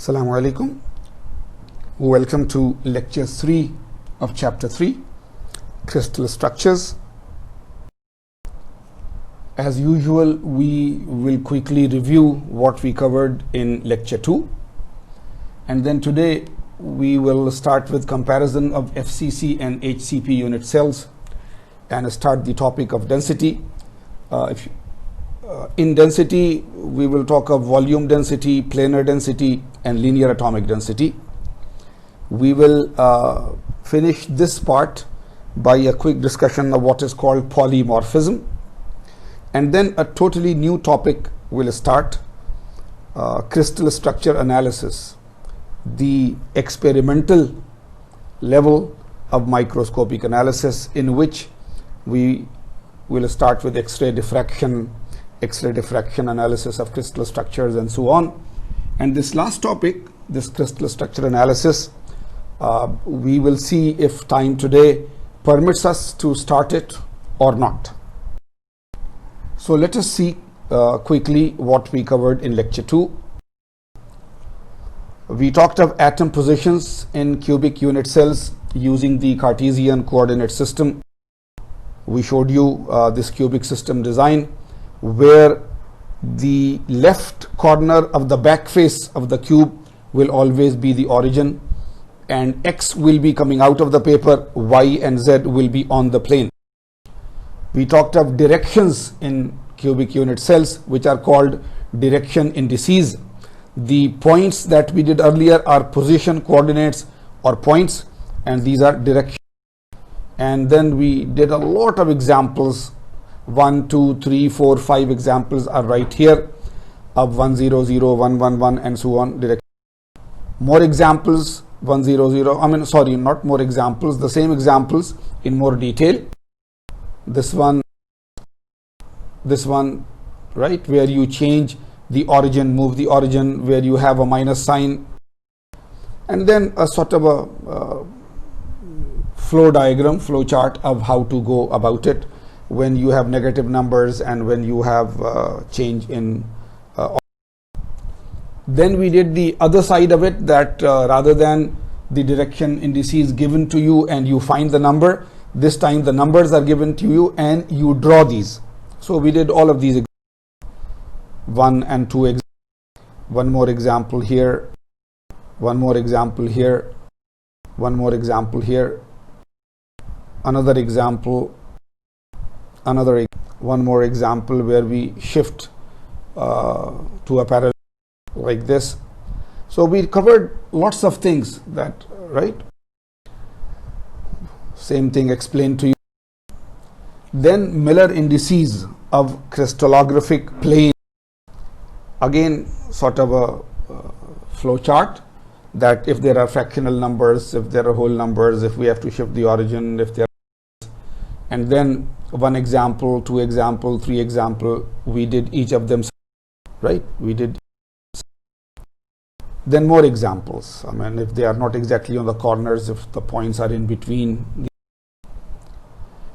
Assalamu alaikum. Welcome to lecture 3 of chapter 3, crystal structures. As usual, we will quickly review what we covered in lecture 2, and then today we will start with comparison of FCC and HCP unit cells and start the topic of density. In density, we will talk of volume density, planar density, and linear atomic density. We will finish this part by a quick discussion of what is called polymorphism, and then a totally new topic will start, crystal structure analysis, the experimental level of microscopic analysis, in which we will start with X-ray diffraction analysis of crystal structures, and so on. And this last topic, this crystal structure analysis, we will see if time today permits us to start it or not. So let us see quickly what we covered in lecture 2. We talked of atom positions in cubic unit cells using the Cartesian coordinate system. We showed you this cubic system design, where the left corner of the back face of the cube will always be the origin, and X will be coming out of the paper, Y and Z will be on the plane. We talked of directions in cubic unit cells, which are called direction indices. The points that we did earlier are position coordinates or points, and these are directions. And then we did a lot of examples. 1, 2, 3, 4, 5 examples are right here of 100, 111, and so on. More examples, 100, not more examples, the same examples in more detail. This one, right, where you change the origin, move the origin, where you have a minus sign, and then a sort of a flow chart of how to go about it when you have negative numbers and when you have change in then we did the other side of it, that rather than the direction indices given to you and you find the number, this time the numbers are given to you and you draw these. So we did all of these, 1 and 2 one more example here, one more example here, one more example here, another example, one more example where we shift to a parallel like this. So we covered lots of things, that, right? Same thing explained to you. Then Miller indices of crystallographic plane. Again, sort of a flow chart, that if there are fractional numbers, if there are whole numbers, if we have to shift the origin, if there are, and then 1 example, 2 example, 3 example, we did each of them, right? We did. Then more examples. I mean, if they are not exactly on the corners, if the points are in between.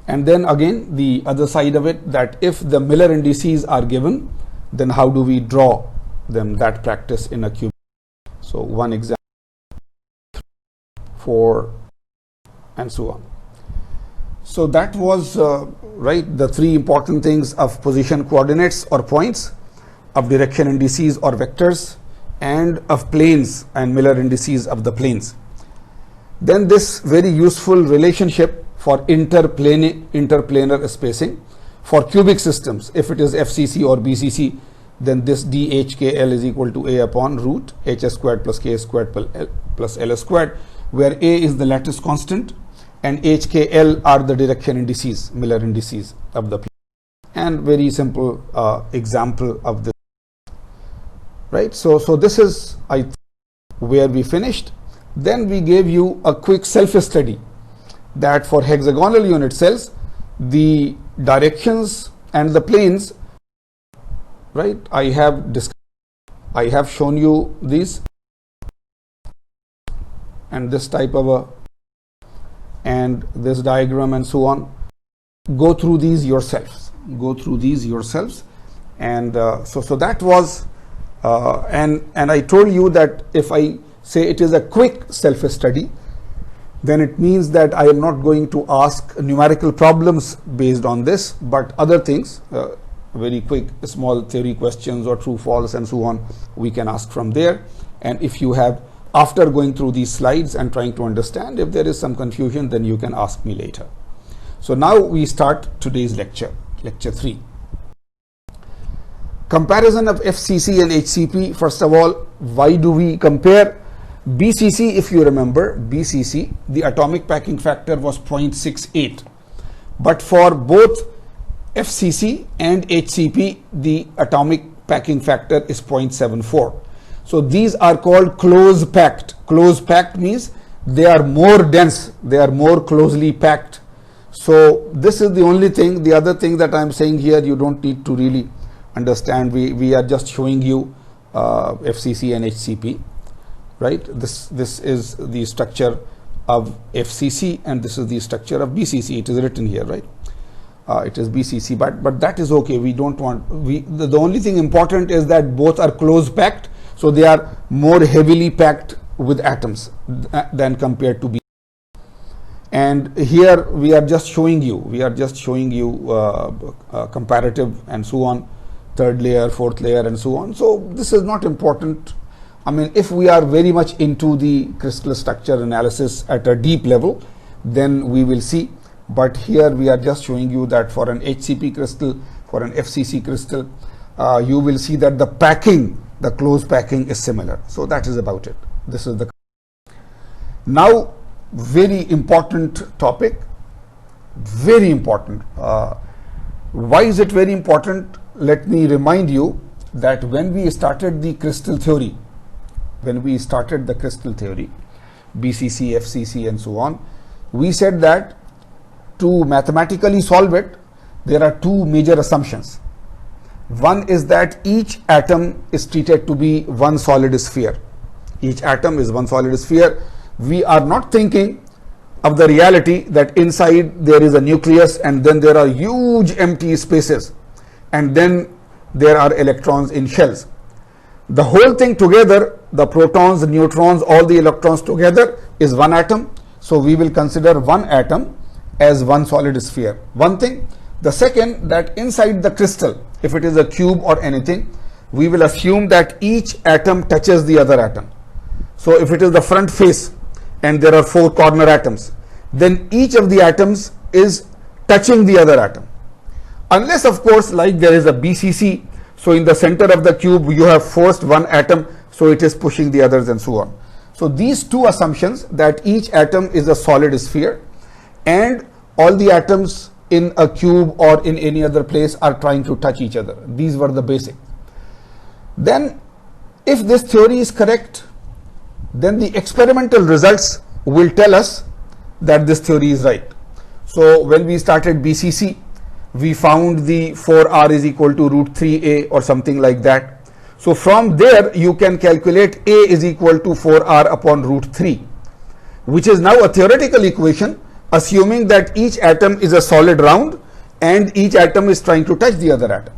And then again, the other side of it, that if the Miller indices are given, then how do we draw them, that practice in a cube. So 1 example, 4, and so on. So that was right, the 3 important things of position coordinates or points, of direction indices or vectors, and of planes and Miller indices of the planes. Then this very useful relationship for interplanar spacing for cubic systems. If it is FCC or BCC, then this DHKL is equal to A upon root HS squared plus K squared plus L squared, where A is the lattice constant and HKL are the direction indices, Miller indices of the plane. And very simple example of this. Right, so this is where we finished. Then we gave you a quick self-study, that for hexagonal unit cells, the directions and the planes, right, I have shown you these, and this type of and this diagram, and so on. Go through these yourselves, and so that was And I told you that if I say it is a quick self-study, then it means that I am not going to ask numerical problems based on this, but other things, very quick small theory questions or true false and so on, we can ask from there. And if you have, after going through these slides and trying to understand, if there is some confusion, then you can ask me later. So now we start today's lecture, lecture 3. Comparison of FCC and HCP. First of all, why do we compare? BCC, if you remember, BCC, the atomic packing factor was 0.68. But for both FCC and HCP, the atomic packing factor is 0.74. So these are called close packed. Close packed means they are more dense, they are more closely packed. So this is the only thing. The other thing that I am saying here, you don't need to really understand. We are just showing you FCC and HCP, right? This is the structure of FCC and this is the structure of BCC. It is written here, right? It is BCC, but that is okay. We don't want, the only thing important is that both are close packed, so they are more heavily packed with atoms than compared to BCC. And here we are just showing you, comparative and so on, third layer, fourth layer and so on. So this is not important. I mean, if we are very much into the crystal structure analysis at a deep level, then we will see. But here we are just showing you that for an HCP crystal, for an FCC crystal, you will see that the packing, the close packing is similar. So that is about it. This is the now very important topic, very important. Why is it very important? Let me remind you that when we started the crystal theory, BCC, FCC and so on, we said that to mathematically solve it, there are two major assumptions. One is that each atom is treated to be one solid sphere. Each atom is one solid sphere. We are not thinking of the reality that inside there is a nucleus and then there are huge empty spaces and then there are electrons in shells. The whole thing together, the protons, the neutrons, all the electrons together is one atom. So we will consider one atom as one solid sphere. One thing. The second, that inside the crystal, if it is a cube or anything, we will assume that each atom touches the other atom. So if it is the front face and there are 4 corner atoms, then each of the atoms is touching the other atom. Unless, of course, like there is a BCC, so in the center of the cube you have first one atom, so it is pushing the others and so on. So these two assumptions, that each atom is a solid sphere and all the atoms in a cube or in any other place are trying to touch each other. These were the basic. Then if this theory is correct, then the experimental results will tell us that this theory is right. So when we started BCC, we found the 4R is equal to root 3A or something like that. So from there you can calculate A is equal to 4R upon root 3, which is now a theoretical equation, assuming that each atom is a solid round and each atom is trying to touch the other atom.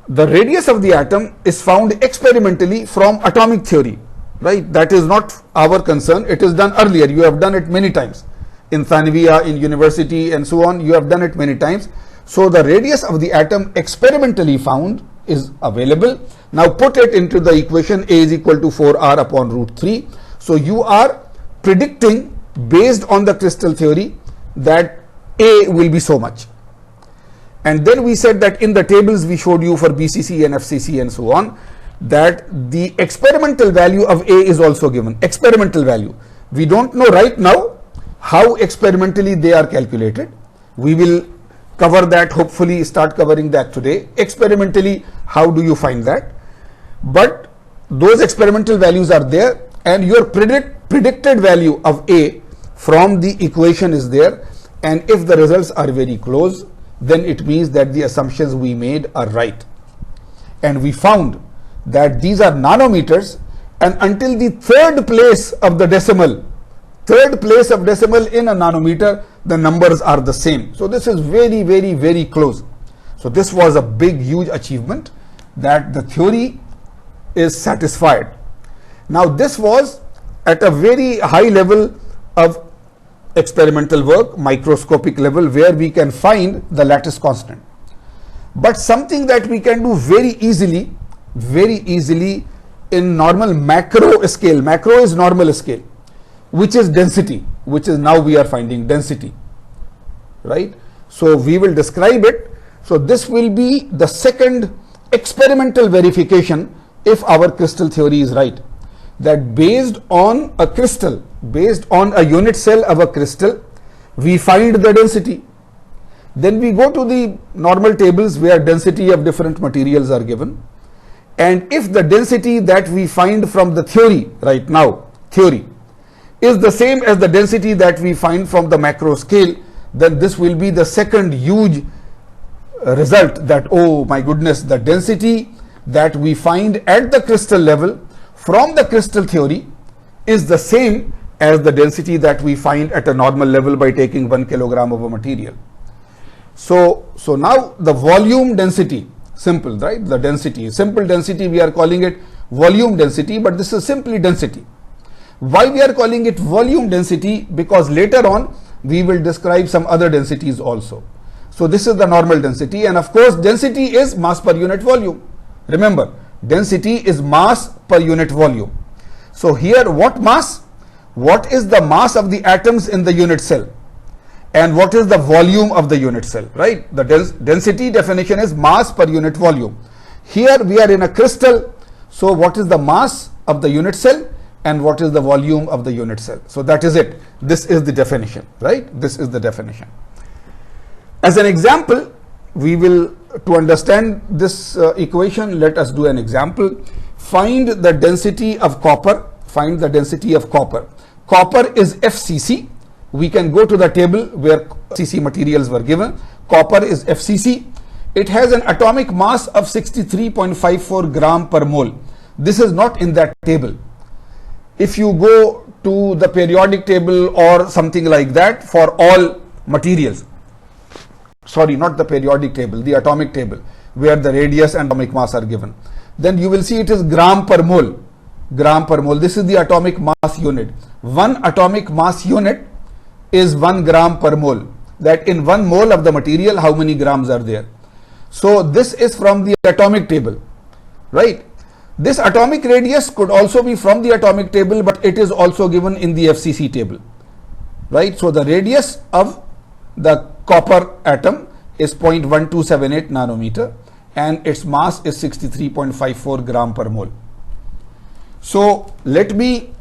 The radius of the atom is found experimentally from atomic theory, right? That is not our concern. It is done earlier. You have done it many times. In Thanviya, in university and so on, you have done it many times. So the radius of the atom experimentally found is available. Now put it into the equation A is equal to 4R upon root 3. So you are predicting based on the crystal theory that A will be so much. And then we said that in the tables we showed you for BCC and FCC and so on, that the experimental value of A is also given. Experimental value. We don't know right now how experimentally they are calculated. We will cover that, hopefully start covering that today. Experimentally, how do you find that? But those experimental values are there and your predicted value of A from the equation is there, and if the results are very close, then it means that the assumptions we made are right. And we found that these are nanometers, and until the third place of decimal in a nanometer, the numbers are the same. So this is very, very, very close. So this was a big, huge achievement that the theory is satisfied. Now this was at a very high level of experimental work, microscopic level, where we can find the lattice constant. But something that we can do very easily in normal macro scale, macro is normal scale, which is density, which is now we are finding density, right? So we will describe it. So this will be the second experimental verification if our crystal theory is right, that based on a crystal, based on a unit cell of a crystal, we find the density. Then we go to the normal tables where density of different materials are given. And if the density that we find from the theory right now, theory, is the same as the density that we find from the macro scale, then this will be the second huge result that, oh my goodness, the density that we find at the crystal level from the crystal theory is the same as the density that we find at a normal level by taking 1 kilogram of a material. So now the volume density, simple, right? The density, simple density, we are calling it volume density, but this is simply density. Why we are calling it volume density? Because later on we will describe some other densities also. So this is the normal density, and of course density is mass per unit volume. Remember, density is mass per unit volume. So here what mass? What is the mass of the atoms in the unit cell? And what is the volume of the unit cell, right? The density definition is mass per unit volume. Here we are in a crystal. So what is the mass of the unit cell and what is the volume of the unit cell? So that is it. This is the definition, right? This is the definition. As an example, we will, to understand this equation, let us do an example. Find the density of copper. Find the density of copper. Copper is FCC. We can go to the table where FCC materials were given. Copper is FCC. It has an atomic mass of 63.54 gram per mole. This is not in that table. If you go to the periodic table or something like that for all materials, sorry, not the periodic table, the atomic table, where the radius and atomic mass are given, then you will see it is gram per mole. Gram per mole. This is the atomic mass unit. One atomic mass unit is 1 gram per mole. That in 1 mole of the material, how many grams are there? So this is from the atomic table, right? This atomic radius could also be from the atomic table, but it is also given in the FCC table, right? So the radius of the copper atom is 0.1278 nanometer and its mass is 63.54 gram per mole. So let me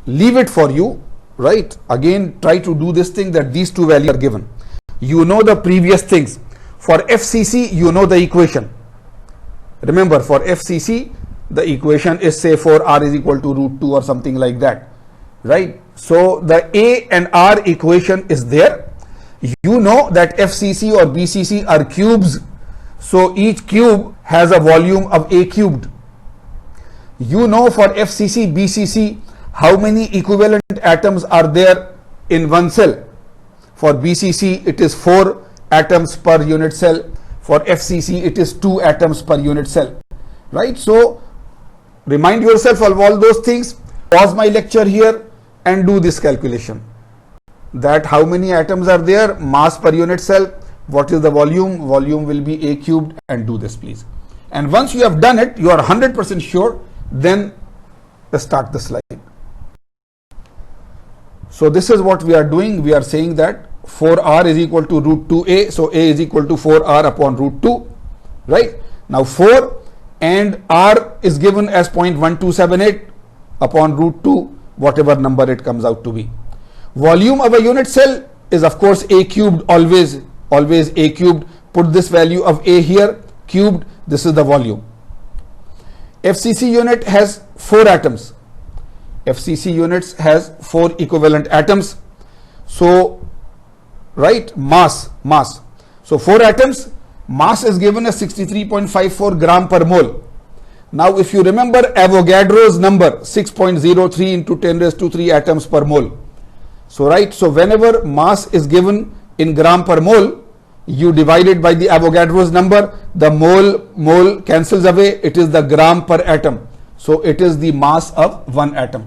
leave it for you, right? Again, try to do this thing that these two values are given. You know the previous things. For FCC, you know the equation. Remember, for FCC, the equation is, say, for R is equal to root 2 or something like that, right? So the A and R equation is there. You know that FCC or BCC are cubes. So each cube has a volume of A cubed. You know for FCC, BCC, how many equivalent atoms are there in one cell. For BCC, it is 4 atoms per unit cell. For FCC, it is 2 atoms per unit cell, right? So remind yourself of all those things. Pause my lecture here and do this calculation. That how many atoms are there, mass per unit cell, what is the volume? Volume will be A cubed, and do this please. And once you have done it, you are 100% sure, then start the slide. So this is what we are doing. We are saying that 4R is equal to root 2A. So A is equal to 4R upon root 2, right? Now 4 and R is given as 0.1278 upon root 2, whatever number it comes out to be. Volume of a unit cell is of course A cubed, always A cubed. Put this value of A here, cubed, this is the volume. FCC unit has 4 atoms. FCC units has 4 equivalent atoms. So, right, mass. So 4 atoms, mass is given as 63.54 gram per mole. Now if you remember Avogadro's number, 6.03 into 10 raised to 3 atoms per mole. So right, so whenever mass is given in gram per mole, you divide it by the Avogadro's number, the mole cancels away, it is the gram per atom. So it is the mass of one atom.